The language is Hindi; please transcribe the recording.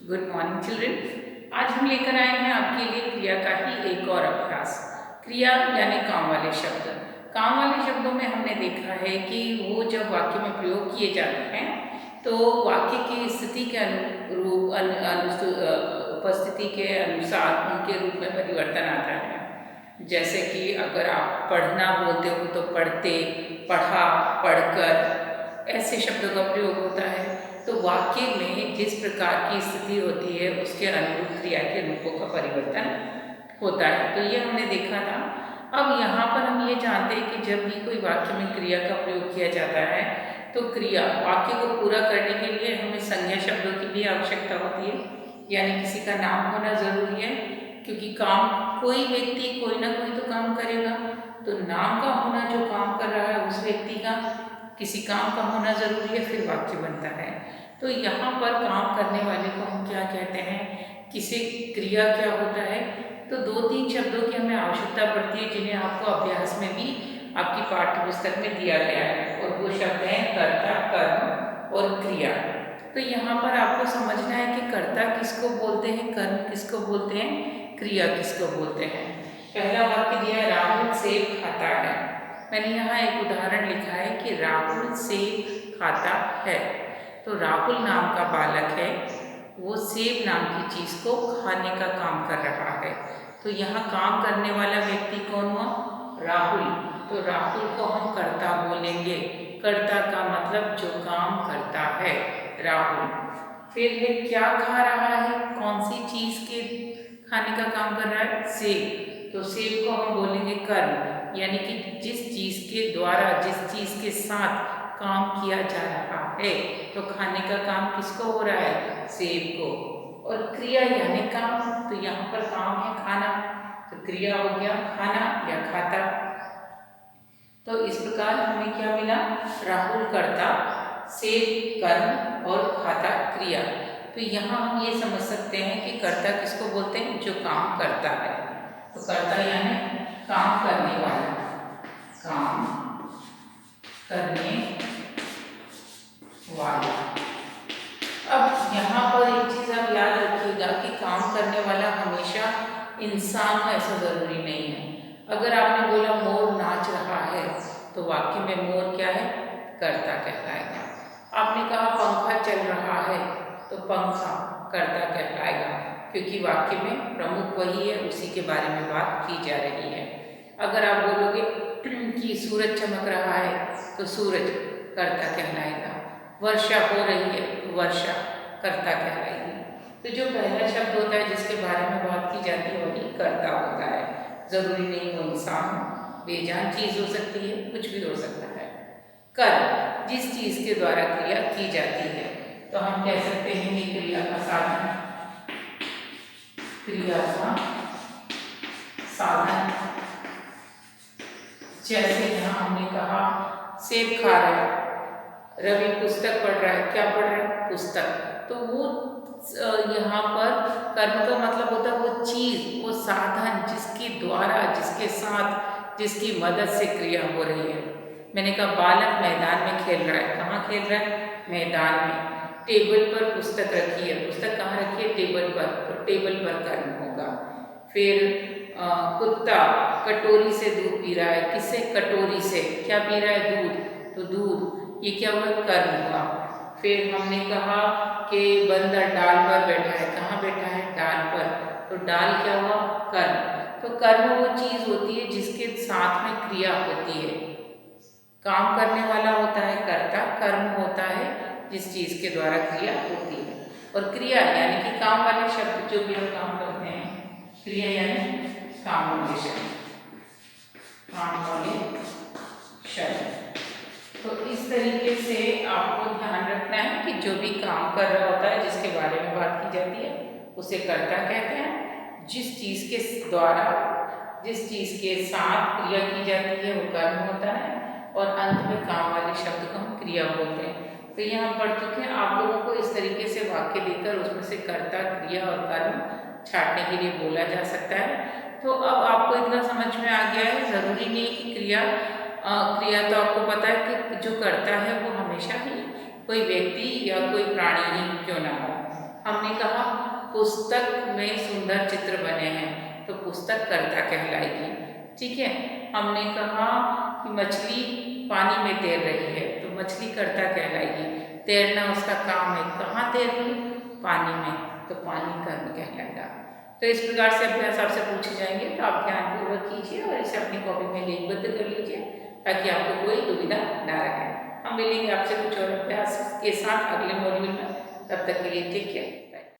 Good morning children. आज हम लेकर आए हैं आपके लिए क्रिया का ही एक और अभ्यास। क्रिया यानी काम वाले शब्द। काम वाले शब्दों में हमने देखा है कि वो जब वाक्य में प्रयोग किए जाते हैं तो वाक्य की स्थिति के अनुरूप उपस्थिति के अनुसार उनके रूप में परिवर्तन आता है। जैसे कि अगर आप पढ़ना बोलते हो तो पढ़ते, पढ़ा, पढ़कर, ऐसे शब्दों का प्रयोग होता है। तो वाक्य में जिस प्रकार की स्थिति होती है उसके अनुरूप क्रिया के रूपों का परिवर्तन होता है। तो ये हमने देखा था। अब यहाँ पर हम ये जानते हैं कि जब भी कोई वाक्य में क्रिया का प्रयोग किया जाता है तो क्रिया वाक्य को पूरा करने के लिए हमें संज्ञा शब्दों की भी आवश्यकता होती है, यानी किसी का नाम होना जरूरी है, क्योंकि काम कोई व्यक्ति कोई ना कोई तो काम करेगा। तो नाम का होना, जो काम कर रहा है उस व्यक्ति का, किसी काम का होना जरूरी है, फिर वाक्य बनता है। तो यहाँ पर काम करने वाले को हम क्या कहते हैं, किसी क्रिया क्या होता है। तो दो तीन शब्दों की हमें आवश्यकता पड़ती है जिन्हें आपको अभ्यास में भी आपकी पाठ्य पुस्तक में दिया गया है, और वो शब्द हैं कर्ता, कर्म और क्रिया। तो यहाँ पर आपको समझना है कि कर्ता किसको बोलते हैं, कर्म किसको बोलते हैं, क्रिया किसको बोलते हैं। पहला वाक्य दिया है, राहुल सेब खाता है। मैंने यहाँ एक उदाहरण लिखा है कि राहुल सेब खाता है। तो राहुल नाम का बालक है, वो सेब नाम की चीज़ को खाने का काम कर रहा है। तो यहाँ काम करने वाला व्यक्ति कौन हुआ, राहुल। तो राहुल को हम कर्ता बोलेंगे। कर्ता का मतलब जो काम करता है, राहुल। फिर है क्या खा रहा है, कौन सी चीज़ के खाने का काम कर रहा है, सेब। तो सेब को हम बोलेंगे कर्म, यानी कि जिस चीज़ के द्वारा, जिस चीज़ के साथ काम किया जा रहा है। तो खाने का काम किसको हो रहा है, सेब को। और क्रिया यानी काम, तो यहाँ पर काम है खाना, तो क्रिया हो गया खाना या खाता। तो इस प्रकार हमें क्या मिला, राहुल कर्ता, सेब कर्म और खाता क्रिया। तो यहाँ हम ये समझ सकते हैं कि कर्ता किसको बोलते हैं, जो काम करता है। तो कर्ता यानी काम करने वाला, काम करने वाला। अब यहाँ पर एक चीज़ आप याद रखिएगा कि काम करने वाला हमेशा इंसान हो ऐसा ज़रूरी नहीं है। अगर आपने बोला मोर नाच रहा है तो वाक्य में मोर क्या है, कर्ता कहलाएगा। आपने कहा पंखा चल रहा है तो पंखा कर्ता कहलाएगा, क्योंकि वाक्य में प्रमुख वही है, उसी के बारे में बात की जा रही है। अगर आप बोलोगे कि सूरज चमक रहा है तो सूरज कर्ता कहलाएगा। वर्षा हो रही है तो वर्षा कर्ता कहलाएगी। तो जो पहला शब्द होता है जिसके बारे में बात की जाती है वही कर्ता होता है। जरूरी नहीं वो इंसान हो, बेजान चीज़ हो सकती है, कुछ भी हो सकता है। कर्म जिस चीज़ के द्वारा क्रिया की जाती है, तो हम कह सकते हैं कि क्रिया का साधन, क्रिया का साधन। जैसे यहाँ हमने कहा सेब खा रहा है, रवि पुस्तक पढ़ रहा है, क्या पढ़ रहा है, पुस्तक। तो वो यहाँ पर कर्म का मतलब होता है वो चीज़, वो साधन जिसके द्वारा, जिसके साथ, जिसकी मदद से क्रिया हो रही है। मैंने कहा बालक मैदान में खेल रहा है, कहाँ खेल रहा है, मैदान में। टेबल पर पुस्तक रखी है, पुस्तक कहाँ रखी है, टेबल पर, तो टेबल पर कर्म होगा। फिर कुत्ता कटोरी से दूध पी रहा है, किससे, कटोरी से। क्या पी रहा है, दूध, तो दूध, ये क्या हुआ, कर्म हुआ। फिर हमने कहा कि बंदर डाल पर बैठा है, कहाँ बैठा है, डाल पर, तो डाल क्या हुआ, कर्म। तो कर्म वो चीज़ होती है जिसके साथ में क्रिया होती है। काम करने वाला होता है कर्ता, कर्म होता है जिस चीज़ के द्वारा क्रिया होती है। और क्रिया यानी कि काम वाले शब्द, जो भी हम काम करते हैं, क्रिया यानी काम वाले शब्द, काम वाले शब्द। तो इस तरीके से आपको ध्यान रखना है कि जो भी काम कर रहा होता है, जिसके बारे में बात की जाती है, उसे कर्ता कहते हैं। जिस चीज़ के द्वारा, जिस चीज़ के साथ क्रिया की जाती है वो कर्म होता है, और अंत में काम वाले शब्द को हम क्रिया बोलते हैं। तो ये हम पढ़ चुके हैं। आप लोगों को इस तरीके से वाक्य देकर उसमें से कर्ता, क्रिया और कर्म छाटने के लिए बोला जा सकता है। तो अब आपको इतना समझ में आ गया है। ज़रूरी नहीं कि क्रिया तो आपको पता है कि जो करता है वो हमेशा ही कोई व्यक्ति या कोई प्राणी ही क्यों ना हो। हमने कहा पुस्तक में सुंदर चित्र बने हैं तो पुस्तक कर्ता कहलाएगी। ठीक है, हमने कहा कि मछली पानी में तैर रही है तो मछली कर्ता कहलाएगी। तैरना उसका काम है, कहाँ तैर रही? पानी में, तो पानी कर्म कहलाएगा। तो इस प्रकार से अभ्यास आपसे पूछे जाएंगे तो आप ध्यानपूर्वक कीजिए और इसे अपनी कॉपी में लिखबद्ध कर लीजिए ताकि आपको कोई दुविधा ना रहे। हम मिलेंगे आपसे कुछ और अभ्यास के साथ अगले मॉड्यूल में। तब तक के लिए टेक केयर।